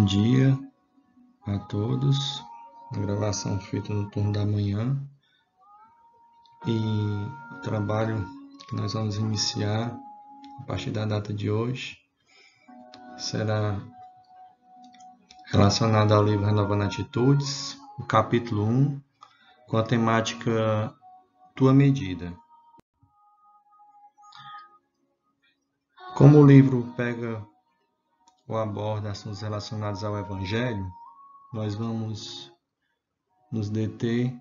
dia a todos. A gravação feita no turno da manhã e o trabalho que nós vamos iniciar a partir da data de hoje será relacionado ao livro Renovando Atitudes, o capítulo 1, com a temática Tua Medida. Como o livro pega ou aborda assuntos relacionados ao Evangelho, nós vamos nos deter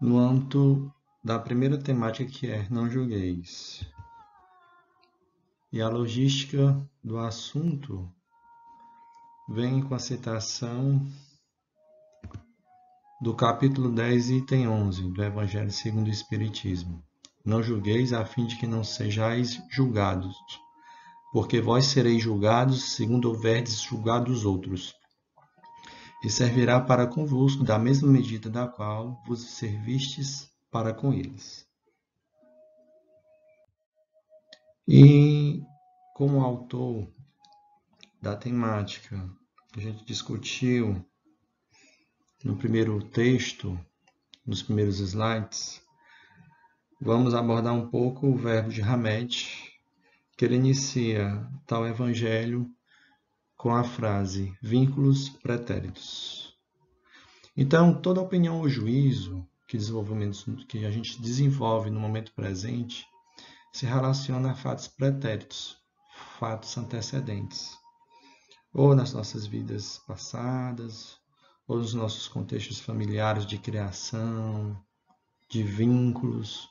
no âmbito da primeira temática, que é não julgueis. E a logística do assunto vem com a citação do capítulo 10, item 11, do Evangelho segundo o Espiritismo. Não julgueis a fim de que não sejais julgados, porque vós sereis julgados segundo houverdes julgado os outros. E servirá para convosco da mesma medida da qual vos servistes para com eles. E como autor da temática que a gente discutiu no primeiro texto, nos primeiros slides, vamos abordar um pouco o verbo de Hamed, que ele inicia tal evangelho com a frase vínculos pretéritos. Então, toda opinião ou juízo que a gente desenvolve no momento presente se relaciona a fatos pretéritos, fatos antecedentes, ou nas nossas vidas passadas, ou nos nossos contextos familiares de criação, de vínculos,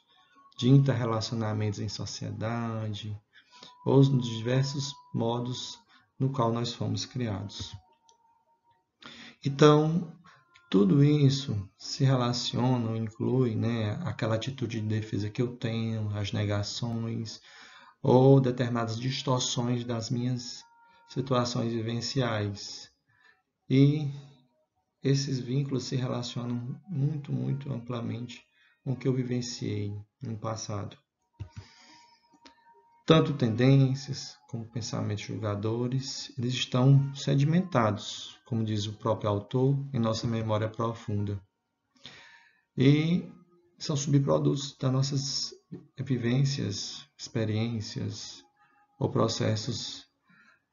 de interrelacionamentos em sociedade, ou nos diversos modos no qual nós fomos criados. Então, tudo isso se relaciona ou inclui, aquela atitude de defesa que eu tenho, as negações ou determinadas distorções das minhas situações vivenciais. E esses vínculos se relacionam muito, muito amplamente com o que eu vivenciei no passado. Tanto tendências como pensamentos julgadores, eles estão sedimentados, como diz o próprio autor, em nossa memória profunda. E são subprodutos das nossas vivências, experiências ou processos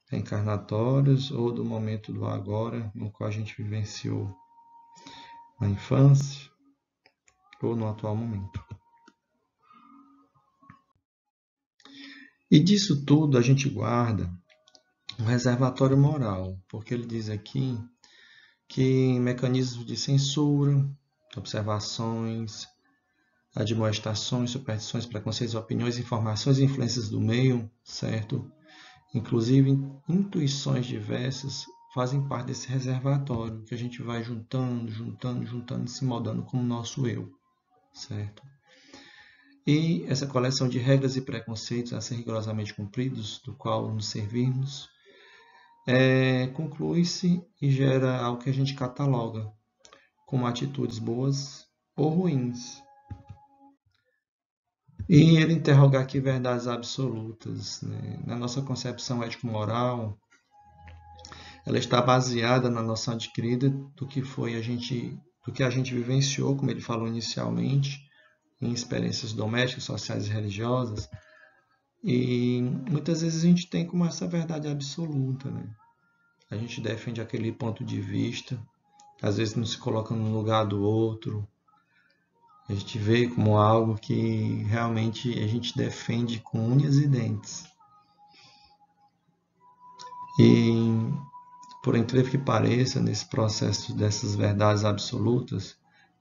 reencarnatórios ou do momento do agora, no qual a gente vivenciou na infância ou no atual momento. E disso tudo a gente guarda um reservatório moral, porque ele diz aqui que mecanismos de censura, observações, admoestações, superstições, preconceitos, opiniões, informações e influências do meio, certo? Inclusive intuições diversas fazem parte desse reservatório que a gente vai juntando e se moldando como nosso eu, certo? E essa coleção de regras e preconceitos a ser rigorosamente cumpridos, do qual nos servirmos, conclui-se e gera algo que a gente cataloga como atitudes boas ou ruins. E ele interroga aqui verdades absolutas. Na nossa concepção ético-moral, ela está baseada na noção adquirida do que a gente vivenciou, como ele falou inicialmente, em experiências domésticas, sociais e religiosas, e muitas vezes a gente tem como essa verdade absoluta, A gente defende aquele ponto de vista, às vezes não se coloca no lugar do outro, a gente vê como algo que realmente a gente defende com unhas e dentes. E, por incrível que pareça, nesse processo dessas verdades absolutas,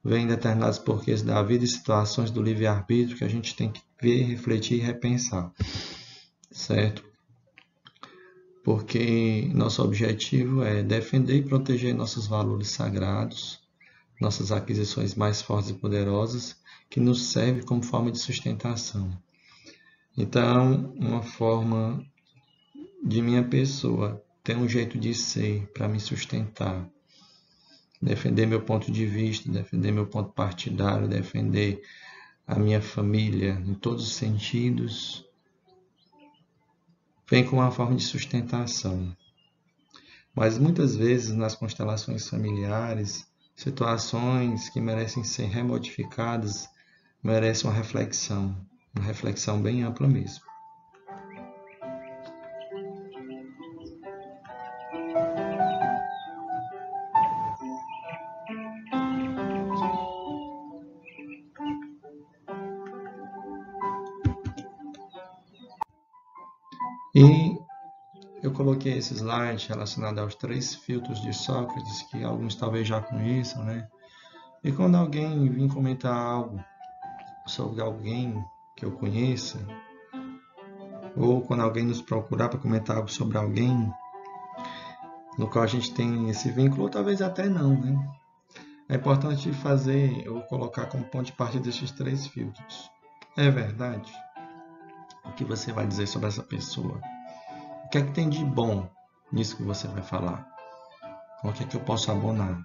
vem determinados porquês da vida e situações do livre-arbítrio que a gente tem que ver, refletir e repensar, certo? Porque nosso objetivo é defender e proteger nossos valores sagrados, nossas aquisições mais fortes e poderosas, que nos servem como forma de sustentação. Então, uma forma de minha pessoa ter um jeito de ser para me sustentar, defender meu ponto de vista, defender meu ponto partidário, defender a minha família em todos os sentidos, vem com uma forma de sustentação. Mas muitas vezes nas constelações familiares, situações que merecem ser remodificadas, merecem uma reflexão bem ampla mesmo. E eu coloquei esse slide relacionado aos 3 filtros de Sócrates, que alguns talvez já conheçam, né? E quando alguém vir comentar algo sobre alguém que eu conheça, ou quando alguém nos procurar para comentar algo sobre alguém, no qual a gente tem esse vínculo, ou talvez até não, né? É importante fazer, ou colocar como ponto de partida esses 3 filtros. É verdade? O que você vai dizer sobre essa pessoa? O que é que tem de bom nisso que você vai falar? O que é que eu posso abonar?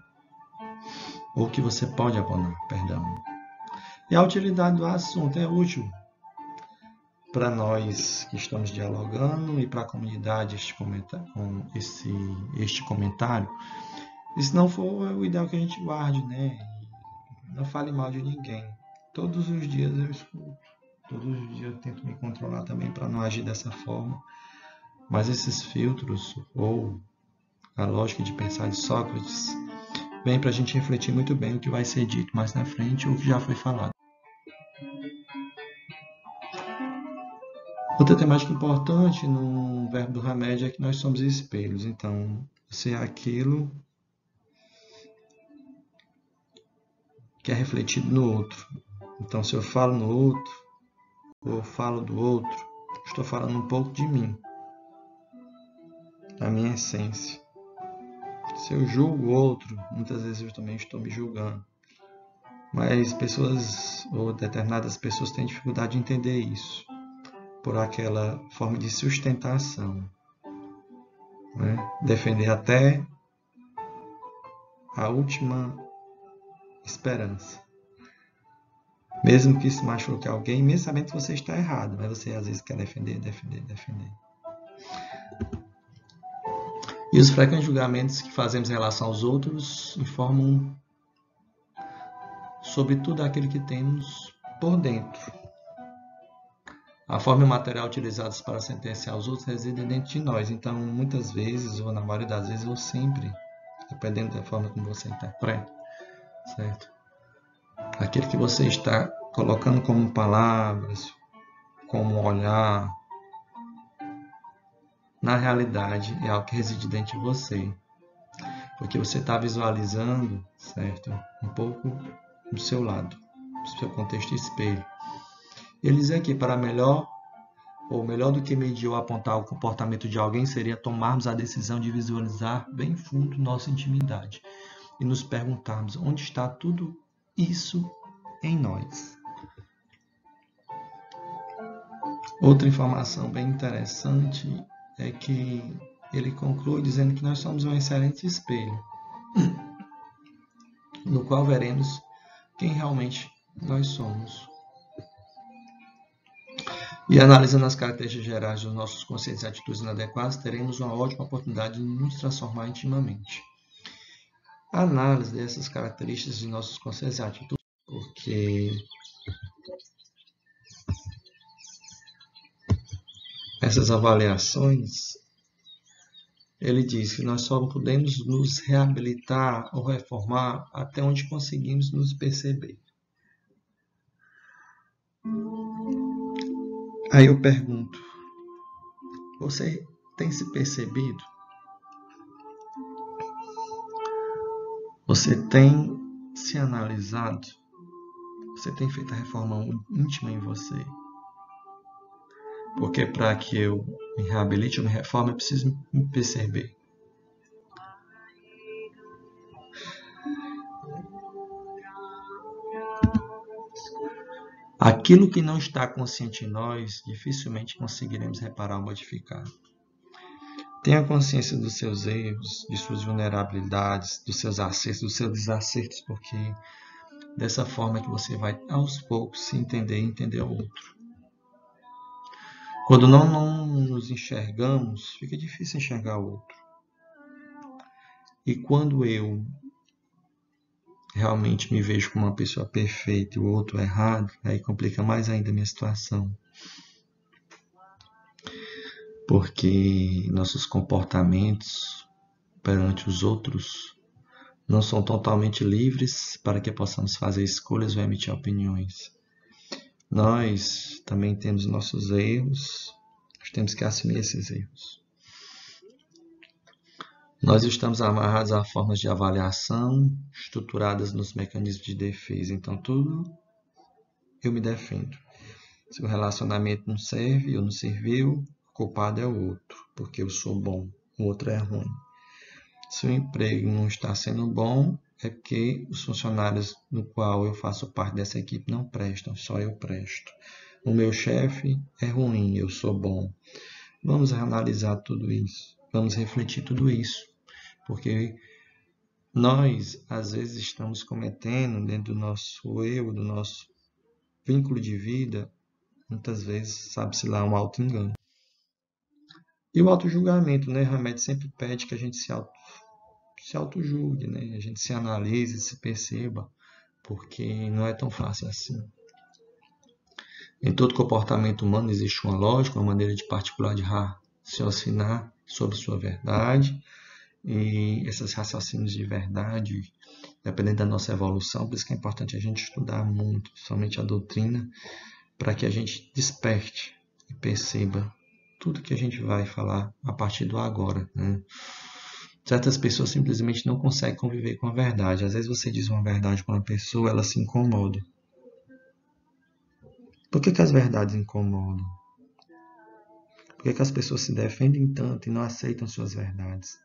Ou o que você pode abonar, perdão. E a utilidade do assunto é útil para nós que estamos dialogando e para a comunidade este comentário. E se não for, é o ideal que a gente guarde, né? Não fale mal de ninguém. Todos os dias eu escuto. Todos os dias eu tento me controlar também para não agir dessa forma. Mas esses filtros, ou a lógica de pensar de Sócrates, vem para a gente refletir muito bem o que vai ser dito mais na frente ou o que já foi falado. Outra temática importante no verbo do remédio é que nós somos espelhos. Então, você é aquilo que é refletido no outro. Então, se eu falo no outro, ou falo do outro, estou falando um pouco de mim, da minha essência. Se eu julgo o outro, muitas vezes eu também estou me julgando. Mas pessoas, ou determinadas pessoas, têm dificuldade de entender isso, por aquela forma de sustentação, né? Defender até a última esperança. Mesmo que isso machuque alguém, mesmo sabendo que você está errado, mas você às vezes quer defender. E os frequentes julgamentos que fazemos em relação aos outros informam sobre tudo aquilo que temos por dentro. A forma e o material utilizados para sentenciar os outros residem dentro de nós. Então, muitas vezes, ou na maioria das vezes, ou sempre, dependendo da forma como você interpreta, certo? Aquilo que você está colocando como palavras, como olhar, na realidade é algo que reside dentro de você. Porque você está visualizando, certo? Um pouco do seu lado, do seu contexto espelho. Ele diz aqui, para melhor do que medir ou apontar o comportamento de alguém, seria tomarmos a decisão de visualizar bem fundo nossa intimidade e nos perguntarmos onde está tudo isso em nós. Outra informação bem interessante é que ele conclui dizendo que nós somos um excelente espelho, no qual veremos quem realmente nós somos. E analisando as características gerais dos nossos conceitos e atitudes inadequadas, teremos uma ótima oportunidade de nos transformar intimamente. A análise dessas características de nossos conceitos e atitudes, porque essas avaliações, ele diz que nós só podemos nos reabilitar ou reformar até onde conseguimos nos perceber. Aí eu pergunto, você tem se percebido? Você tem se analisado? Você tem feito a reforma íntima em você? Porque para que eu me reabilite, eu me reforme, eu preciso me perceber. Aquilo que não está consciente em nós, dificilmente conseguiremos reparar ou modificar. Tenha consciência dos seus erros, de suas vulnerabilidades, dos seus acertos, dos seus desacertos, porque dessa forma que você vai, aos poucos, se entender e entender o outro. Quando não nos enxergamos, fica difícil enxergar o outro. E quando eu realmente me vejo como uma pessoa perfeita e o outro errado, aí complica mais ainda a minha situação. Porque nossos comportamentos perante os outros não são totalmente livres para que possamos fazer escolhas ou emitir opiniões. Nós também temos nossos erros, nós temos que assumir esses erros. Nós estamos amarrados a formas de avaliação estruturadas nos mecanismos de defesa. Então, tudo eu me defendo. Se o relacionamento não serve ou não serviu, o culpado é o outro, porque eu sou bom, o outro é ruim. Se o emprego não está sendo bom, é porque os funcionários no qual eu faço parte dessa equipe não prestam, só eu presto. O meu chefe é ruim, eu sou bom. Vamos analisar tudo isso, vamos refletir tudo isso, porque nós, às vezes, estamos cometendo, dentro do nosso eu, do nosso vínculo de vida, muitas vezes, sabe-se lá, um auto-engano. E o auto-julgamento, né? Hamed sempre pede que a gente se auto-julgue, né? A gente se analise, se perceba, porque não é tão fácil assim. Em todo comportamento humano existe uma lógica, uma maneira de particular de raciocinar sobre sua verdade, e esses raciocínios de verdade, dependendo da nossa evolução, por isso que é importante a gente estudar muito, somente a doutrina, para que a gente desperte e perceba tudo que a gente vai falar a partir do agora, né? Certas pessoas simplesmente não conseguem conviver com a verdade. Às vezes você diz uma verdade para uma pessoa, ela se incomoda. Por que as verdades incomodam? Por que as pessoas se defendem tanto e não aceitam suas verdades?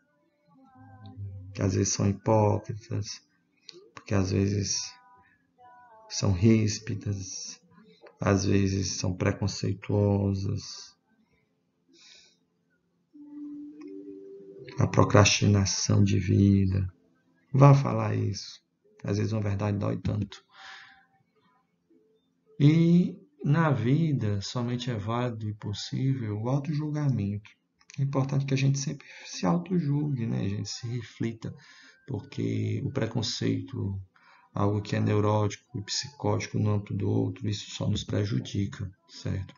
Que às vezes são hipócritas, porque às vezes são ríspidas, às vezes são preconceituosas. A procrastinação de vida. Vá falar isso. Às vezes uma verdade dói tanto. E na vida somente é válido e possível o auto-julgamento. É importante que a gente sempre se auto-julgue, né? A gente se reflita, porque o preconceito, algo que é neurótico e psicótico no âmbito do outro, isso só nos prejudica, certo?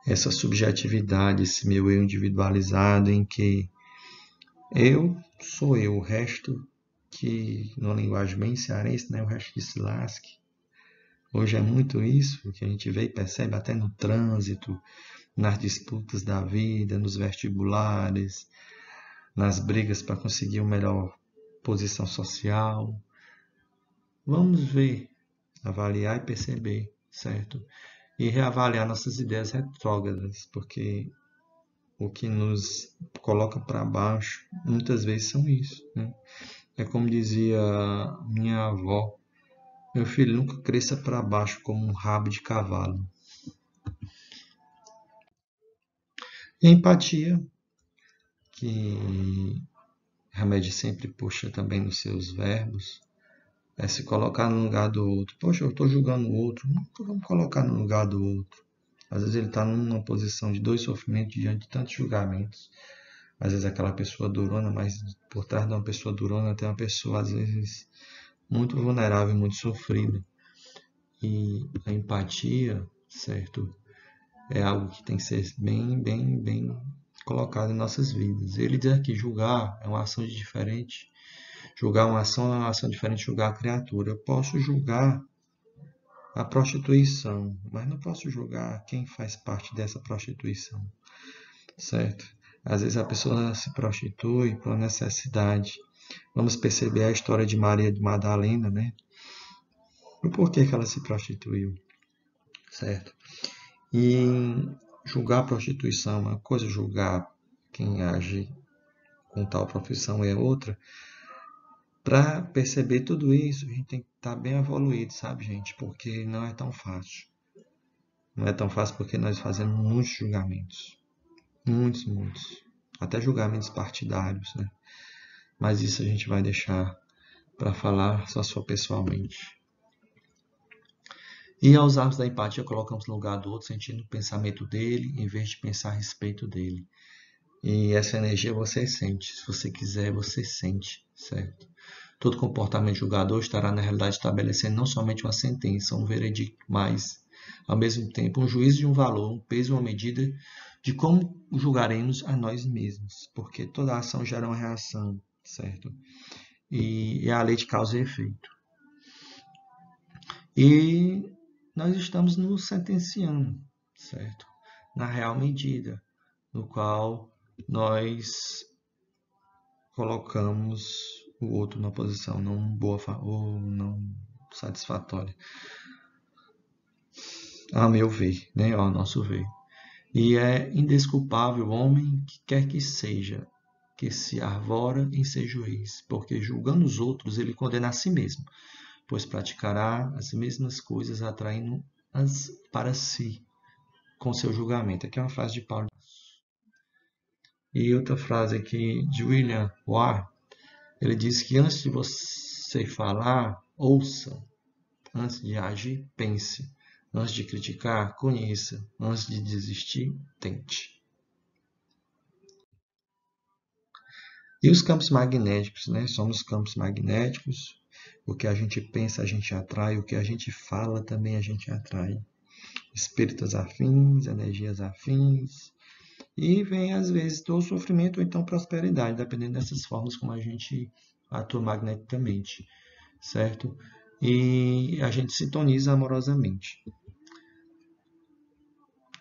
Essa subjetividade, esse meu eu individualizado em que eu sou eu, o resto que, na linguagem bem cearense, né, o resto que se lasque. Hoje é muito isso que a gente vê e percebe até no trânsito, nas disputas da vida, nos vestibulares, nas brigas para conseguir uma melhor posição social. Vamos ver, avaliar e perceber, certo? E reavaliar nossas ideias retrógradas, porque o que nos coloca para baixo muitas vezes são isso, né? É como dizia minha avó: meu filho, nunca cresça para baixo como um rabo de cavalo. E a empatia, que Hamed sempre puxa também nos seus verbos, é se colocar no lugar do outro. Poxa, eu estou julgando o outro, nunca vamos colocar no lugar do outro. Às vezes ele está numa posição de dor e sofrimento diante de tantos julgamentos. Às vezes aquela pessoa durona, mas por trás de uma pessoa durona tem uma pessoa, às vezes, muito vulnerável e muito sofrida. E a empatia, certo, é algo que tem que ser bem colocado em nossas vidas. Ele diz aqui, julgar é uma ação diferente. Julgar uma ação é uma ação diferente de julgar a criatura. Eu posso julgar a prostituição, mas não posso julgar quem faz parte dessa prostituição, certo? Às vezes a pessoa se prostitui por necessidade. Vamos perceber a história de Maria de Madalena, né? O porquê que ela se prostituiu, certo? E julgar a prostituição é uma coisa, julgar quem age com tal profissão é outra. Para perceber tudo isso, a gente tem que estar bem evoluído, sabe, gente? Porque não é tão fácil. Não é tão fácil porque nós fazemos muitos julgamentos. Muitos. Até julgamentos partidários, né? Mas isso a gente vai deixar para falar só pessoalmente. E ao usarmos da empatia, colocamos no lugar do outro, sentindo o pensamento dele, em vez de pensar a respeito dele. E essa energia você sente. Se você quiser, você sente, certo? Todo comportamento julgador estará, na realidade, estabelecendo não somente uma sentença, um veredicto, mas, ao mesmo tempo, um juízo de um valor, um peso, uma medida de como julgaremos a nós mesmos. Porque toda ação gera uma reação, certo? E é a lei de causa e efeito. E nós estamos nos sentenciando, certo? Na real medida, no qual nós colocamos o outro numa posição não boa ou não satisfatória, a meu ver, né? Ao nosso ver. E é indesculpável o homem que quer que seja, que se arvora em ser juiz, porque julgando os outros ele condena a si mesmo, pois praticará as mesmas coisas atraindo-as para si com seu julgamento. Aqui é uma frase de Paulo. E outra frase aqui de William Ward, ele diz que antes de você falar, ouça. Antes de agir, pense. Antes de criticar, conheça. Antes de desistir, tente. E os campos magnéticos, né? Somos campos magnéticos. O que a gente pensa, a gente atrai. O que a gente fala, também a gente atrai. Espíritos afins, energias afins. E vem, às vezes, ou sofrimento ou então prosperidade, dependendo dessas formas como a gente atua magneticamente, certo? E a gente sintoniza amorosamente.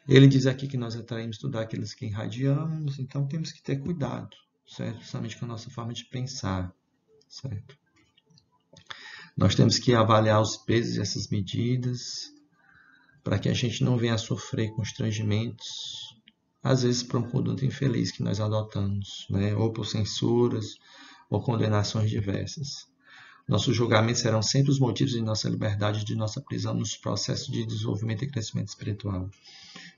Ele diz aqui que nós atraímos tudo aqueles que irradiamos, então temos que ter cuidado, certo? Principalmente com a nossa forma de pensar, certo? Nós temos que avaliar os pesos e essas medidas para que a gente não venha a sofrer constrangimentos, às vezes por um conduto infeliz que nós adotamos, né? Ou por censuras ou condenações diversas. Nossos julgamentos serão sempre os motivos de nossa liberdade, de nossa prisão nos processos de desenvolvimento e crescimento espiritual.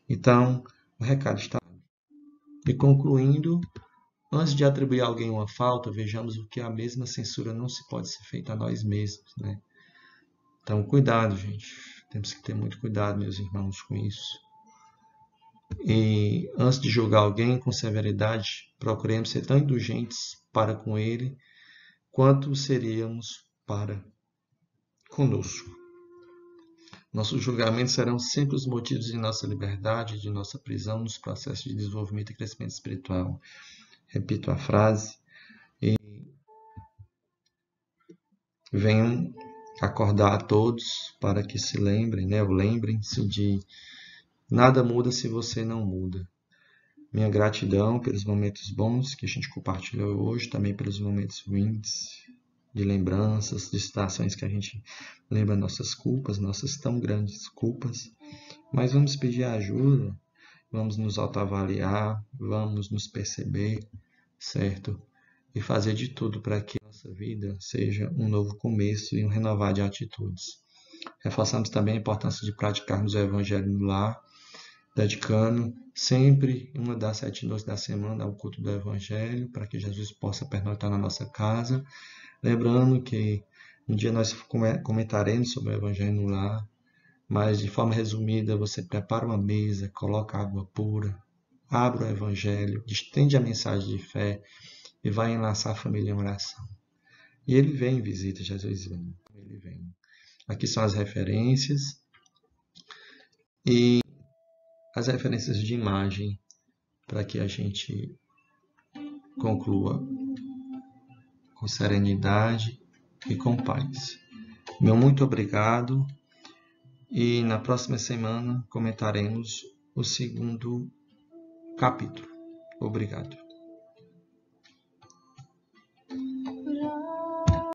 Então, o recado está. E concluindo, antes de atribuir a alguém uma falta, vejamos o que a mesma censura não se pode ser feita a nós mesmos, né? Então, cuidado, gente. Temos que ter muito cuidado, meus irmãos, com isso. E antes de julgar alguém com severidade, procuremos ser tão indulgentes para com ele quanto seríamos para conosco. Nossos julgamentos serão sempre os motivos de nossa liberdade, de nossa prisão nos processos de desenvolvimento e crescimento espiritual. Repito a frase e venho acordar a todos para que se lembrem, né? Ou lembrem-se de nada muda se você não muda. Minha gratidão pelos momentos bons que a gente compartilhou hoje, também pelos momentos ruins, de lembranças, de situações que a gente lembra nossas culpas, nossas tão grandes culpas. Mas vamos pedir ajuda, vamos nos autoavaliar, vamos nos perceber, certo? E fazer de tudo para que a nossa vida seja um novo começo e um renovar de atitudes. Reforçamos também a importância de praticarmos o Evangelho no lar, dedicando sempre uma das 7 noites da semana ao culto do Evangelho, para que Jesus possa pernoitar na nossa casa. Lembrando que um dia nós comentaremos sobre o Evangelho no lar, mas de forma resumida, você prepara uma mesa, coloca água pura, abre o Evangelho, estende a mensagem de fé e vai enlaçar a família em oração. E ele vem em visita, Jesus vem. Ele vem. Aqui são as referências e as referências de imagem para que a gente conclua com serenidade e com paz. Meu muito obrigado e na próxima semana comentaremos o segundo capítulo. Obrigado.